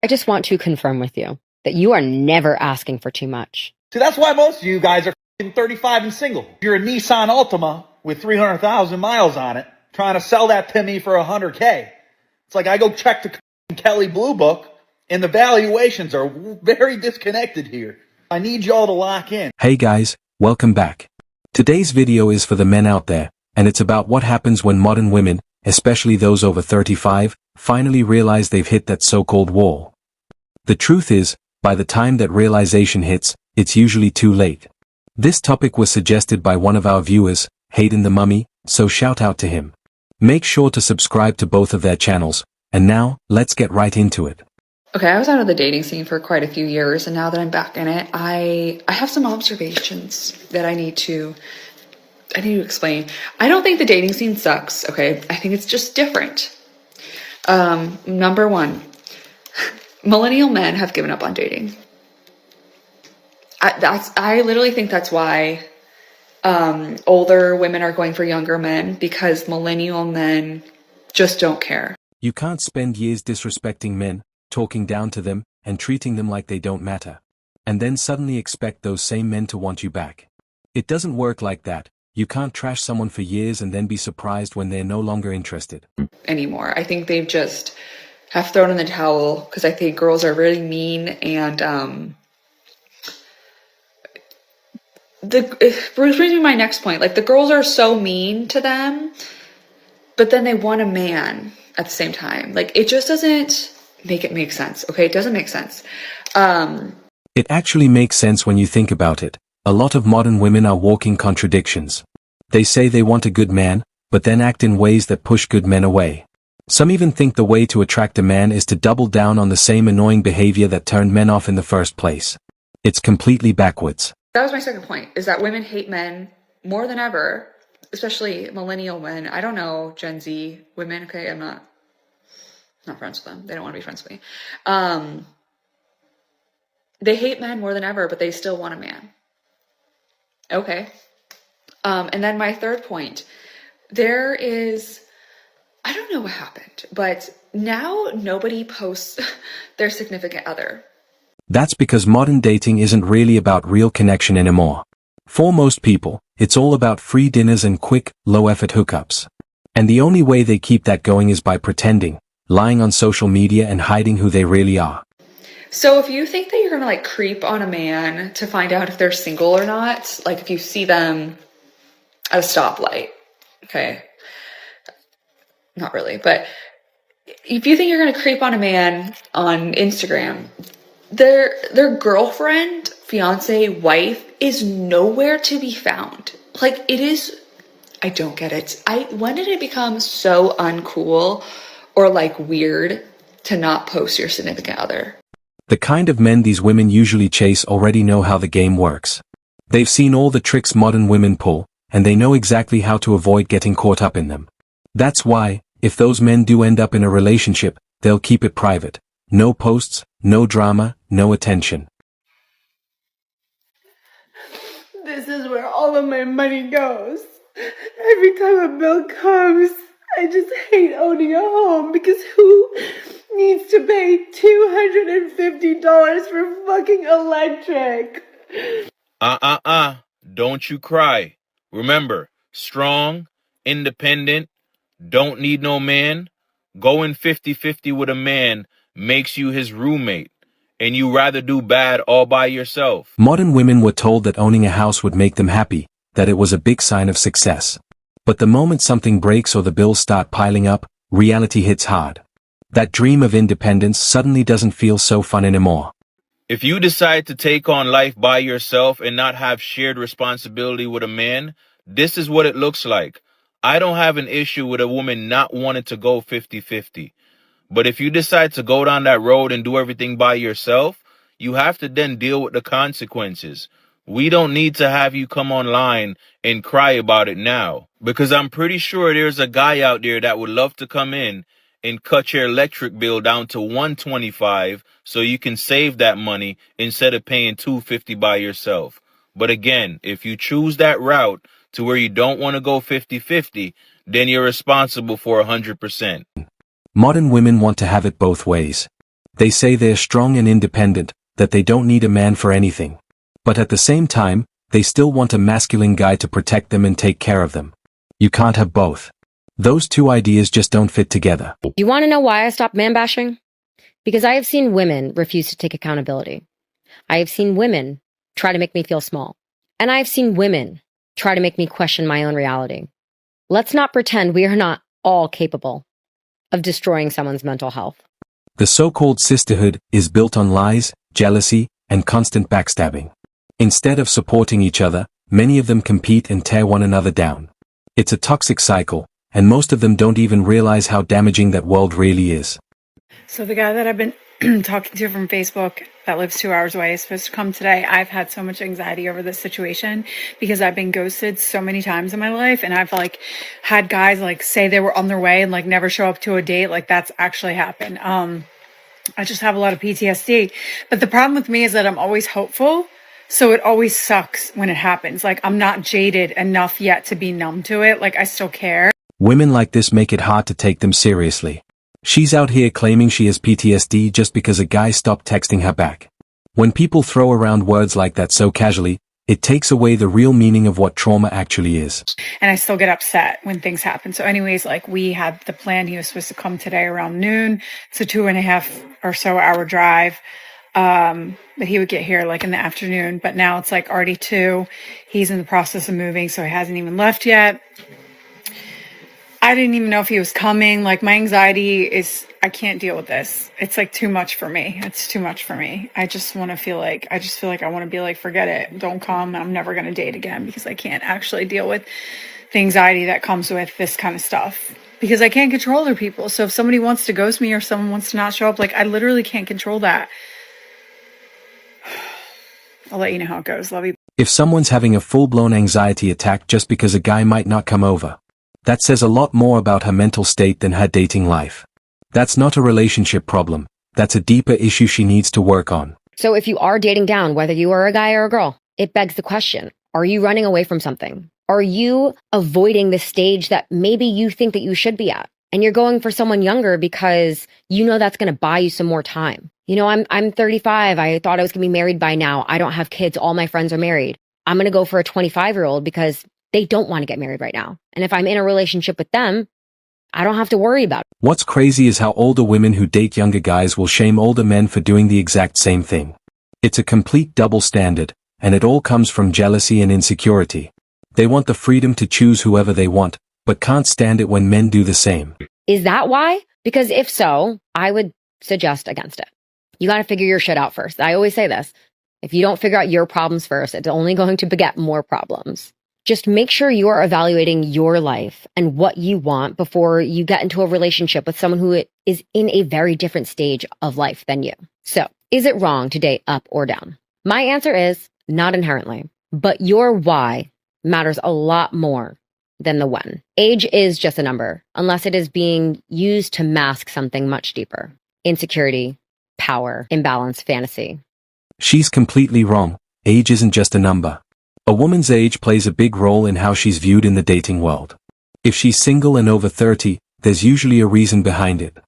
I just want to confirm with you that you are never asking for too much. See, that's why most of you guys are 35 and single. You're a Nissan Altima with 300,000 miles on it, trying to sell that to me for $100K. It's like I go check the Kelly Blue Book, and the valuations are very disconnected here. I need y'all to lock in. Hey guys, welcome back. Today's video is for the men out there, and it's about what happens when modern women, especially those over 35, finally realize they've hit that so-called wall. The truth is, by the time that realization hits, it's usually too late. This topic was suggested by one of our viewers, Hayden the Mummy, so shout out to him. Make sure to subscribe to both of their channels, and now, let's get right into it. Okay, I was out of the dating scene for quite a few years, and now that I'm back in it, I have some observations that I need to explain. I don't think the dating scene sucks, okay? I think it's just different. Number one, millennial men have given up on dating. I literally think that's why older women are going for younger men, because millennial men just don't care. You can't spend years disrespecting men, talking down to them, and treating them like they don't matter, and then suddenly expect those same men to want you back. It doesn't work like that. You can't trash someone for years and then be surprised when they're no longer interested anymore. I think they've just have thrown in the towel, because I think girls are really mean, and it brings me to my next point. Like, the girls are so mean to them, but then they want a man at the same time. Like, it just doesn't make sense. Okay, it doesn't make sense. It actually makes sense when you think about it. A lot of modern women are walking contradictions. They say they want a good man, but then act in ways that push good men away. Some even think the way to attract a man is to double down on the same annoying behavior that turned men off in the first place. It's completely backwards. That was my second point, is that women hate men more than ever, especially millennial men. I don't know Gen Z women, okay? I'm not friends with them. They don't want to be friends with me. They hate men more than ever, but they still want a man. Okay. And then my third point, there is, I don't know what happened, but now nobody posts their significant other. That's because modern dating isn't really about real connection anymore. For most people, it's all about free dinners and quick, low-effort hookups. And the only way they keep that going is by pretending, lying on social media, and hiding who they really are. So if you think that you're gonna like creep on a man to find out if they're single or not, like if you see them at a stoplight, okay, not really, but if you think you're gonna creep on a man on Instagram, their girlfriend, fiance, wife is nowhere to be found. Like, it is, I don't get it. When did it become so uncool or like weird to not post your significant other? The kind of men these women usually chase already know how the game works. They've seen all the tricks modern women pull, and they know exactly how to avoid getting caught up in them. That's why, if those men do end up in a relationship, they'll keep it private. No posts, no drama, no attention. This is where all of my money goes. Every time a bill comes, I just hate owning a home, because who needs to pay $250 for fucking electric? Don't you cry. Remember, strong, independent, don't need no man. Going 50-50 with a man makes you his roommate, and you rather do bad all by yourself. Modern women were told that owning a house would make them happy, that it was a big sign of success. But the moment something breaks or the bills start piling up, reality hits hard. That dream of independence suddenly doesn't feel so fun anymore. If you decide to take on life by yourself and not have shared responsibility with a man, this is what it looks like. I don't have an issue with a woman not wanting to go 50-50. But if you decide to go down that road and do everything by yourself, you have to then deal with the consequences. We don't need to have you come online and cry about it now, because I'm pretty sure there's a guy out there that would love to come in and cut your electric bill down to $125 so you can save that money instead of paying $250 by yourself. But again, if you choose that route to where you don't want to go 50-50, then you're responsible for 100%. Modern women want to have it both ways. They say they're strong and independent, that they don't need a man for anything. But at the same time, they still want a masculine guy to protect them and take care of them. You can't have both. Those two ideas just don't fit together. You want to know why I stopped man bashing? Because I have seen women refuse to take accountability. I have seen women try to make me feel small. And I have seen women try to make me question my own reality. Let's not pretend we are not all capable of destroying someone's mental health. The so-called sisterhood is built on lies, jealousy, and constant backstabbing. Instead of supporting each other, many of them compete and tear one another down. It's a toxic cycle, and most of them don't even realize how damaging that world really is. So the guy that I've been talking to from Facebook that lives 2 hours away is supposed to come today. I've had so much anxiety over this situation because I've been ghosted so many times in my life, and I've had guys say they were on their way and never show up to a date. That's actually happened. I just have a lot of PTSD. But the problem with me is that I'm always hopeful. So it always sucks when it happens. I'm not jaded enough yet to be numb to it. I still care. Women like this make it hard to take them seriously. She's out here claiming she has PTSD just because a guy stopped texting her back. When people throw around words like that so casually, it takes away the real meaning of what trauma actually is. And I still get upset when things happen. So anyways, we had the plan. He was supposed to come today around noon. It's a 2.5 or so hour drive. But he would get here in the afternoon, but now it's already 2. He's in the process of moving, so he hasn't even left yet. I didn't even know if he was coming. My anxiety is, I can't deal with this. It's too much for me. It's too much for me. I just want to feel I want to be forget it. Don't come. I'm never going to date again because I can't actually deal with the anxiety that comes with this kind of stuff. Because I can't control other people. So if somebody wants to ghost me or someone wants to not show up, I literally can't control that. I'll let you know how it goes. Love you. If someone's having a full-blown anxiety attack just because a guy might not come over, that says a lot more about her mental state than her dating life. That's not a relationship problem. That's a deeper issue she needs to work on. So if you are dating down, whether you are a guy or a girl, it begs the question, are you running away from something? Are you avoiding the stage that maybe you think that you should be at? And you're going for someone younger because you know that's going to buy you some more time. I'm 35. I thought I was going to be married by now. I don't have kids. All my friends are married. I'm going to go for a 25-year-old because they don't want to get married right now. And if I'm in a relationship with them, I don't have to worry about it. What's crazy is how older women who date younger guys will shame older men for doing the exact same thing. It's a complete double standard, and it all comes from jealousy and insecurity. They want the freedom to choose whoever they want, but can't stand it when men do the same. Is that why? Because if so, I would suggest against it. You got to figure your shit out first. I always say this. If you don't figure out your problems first, it's only going to beget more problems. Just make sure you are evaluating your life and what you want before you get into a relationship with someone who is in a very different stage of life than you. So, is it wrong to date up or down? My answer is not inherently, but your why matters a lot more than the when. Age is just a number, unless it is being used to mask something much deeper. Insecurity, power, imbalance, fantasy. She's completely wrong. Age isn't just a number. A woman's age plays a big role in how she's viewed in the dating world. If she's single and over 30, there's usually a reason behind it.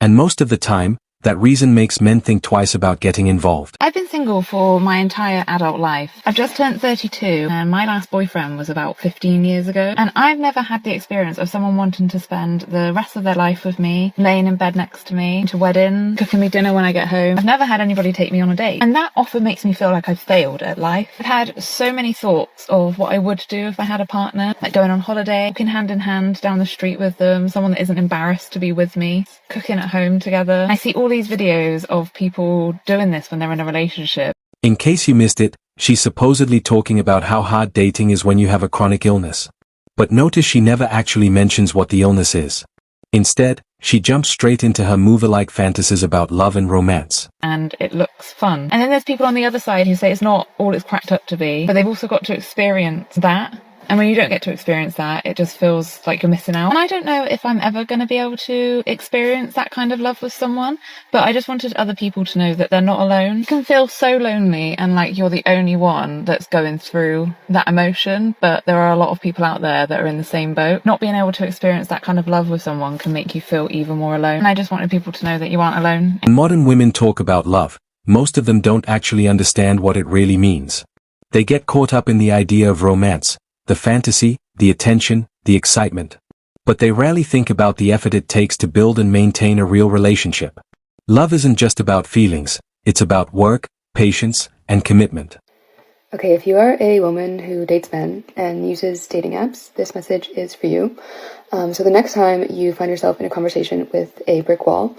And most of the time, that reason makes men think twice about getting involved. I've been single for my entire adult life. I've just turned 32 and my last boyfriend was about 15 years ago. And I've never had the experience of someone wanting to spend the rest of their life with me, laying in bed next to me, to wedding, cooking me dinner when I get home. I've never had anybody take me on a date. And that often makes me feel like I've failed at life. I've had so many thoughts of what I would do if I had a partner, like going on holiday, walking hand in hand down the street with them, someone that isn't embarrassed to be with me, cooking at home together. I see all these videos of people doing this when they're in a relationship. In case you missed it, she's supposedly talking about how hard dating is when you have a chronic illness. But notice she never actually mentions what the illness is. Instead, she jumps straight into her movie-like fantasies about love and romance. And it looks fun. And then there's people on the other side who say it's not all it's cracked up to be, but they've also got to experience that And when you don't get to experience that, it just feels like you're missing out. And I don't know if I'm ever going to be able to experience that kind of love with someone, but I just wanted other people to know that they're not alone. You can feel so lonely and like you're the only one that's going through that emotion, but there are a lot of people out there that are in the same boat. Not being able to experience that kind of love with someone can make you feel even more alone. And I just wanted people to know that you aren't alone. When modern women talk about love, most of them don't actually understand what it really means. They get caught up in the idea of romance, the fantasy, the attention, the excitement. But they rarely think about the effort it takes to build and maintain a real relationship. Love isn't just about feelings, it's about work, patience, and commitment. Okay, if you are a woman who dates men and uses dating apps, this message is for you. So the next time you find yourself in a conversation with a brick wall,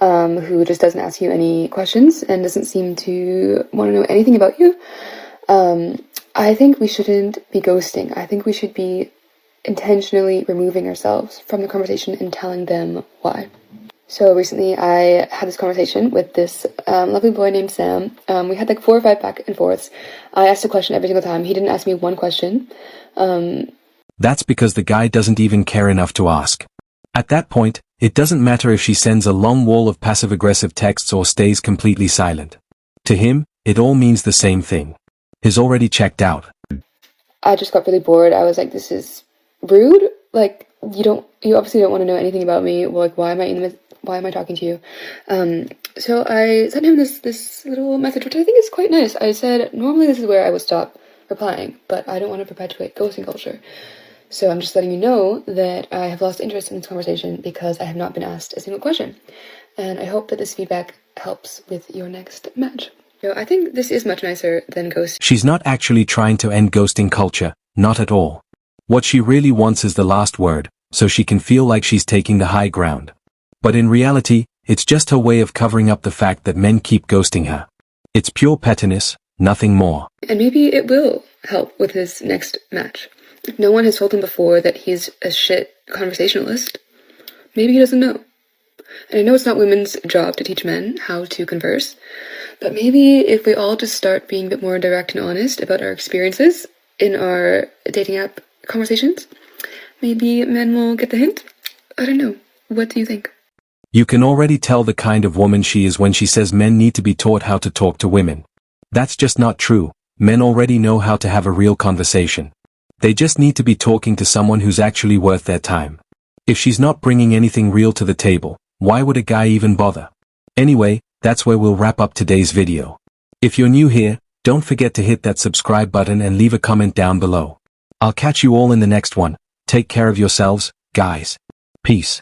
who just doesn't ask you any questions and doesn't seem to want to know anything about you, I think we shouldn't be ghosting. I think we should be intentionally removing ourselves from the conversation and telling them why. So recently I had this conversation with this lovely boy named Sam. We had like 4 or 5 back and forths. I asked a question every single time. He didn't ask me one question. That's because the guy doesn't even care enough to ask. At that point, it doesn't matter if she sends a long wall of passive-aggressive texts or stays completely silent. To him, it all means the same thing. He's already checked out. I just got really bored. I was like, this is rude. Like, you obviously don't want to know anything about me. Well, like, why am I talking to you? So I sent him this little message, which I think is quite nice. I said, normally this is where I would stop replying, but I don't want to perpetuate ghosting culture. So I'm just letting you know that I have lost interest in this conversation because I have not been asked a single question. And I hope that this feedback helps with your next match. I think this is much nicer than ghosting. She's not actually trying to end ghosting culture, not at all. What she really wants is the last word, so she can feel like she's taking the high ground. But in reality, it's just her way of covering up the fact that men keep ghosting her. It's pure pettiness, nothing more. And maybe it will help with his next match. If no one has told him before that he's a shit conversationalist, maybe he doesn't know. And I know it's not women's job to teach men how to converse, but maybe if we all just start being a bit more direct and honest about our experiences in our dating app conversations, maybe men will get the hint. I don't know. What do you think? You can already tell the kind of woman she is when she says men need to be taught how to talk to women. That's just not true. Men already know how to have a real conversation. They just need to be talking to someone who's actually worth their time. If she's not bringing anything real to the table, why would a guy even bother? Anyway, that's where we'll wrap up today's video. If you're new here, don't forget to hit that subscribe button and leave a comment down below. I'll catch you all in the next one. Take care of yourselves, guys. Peace.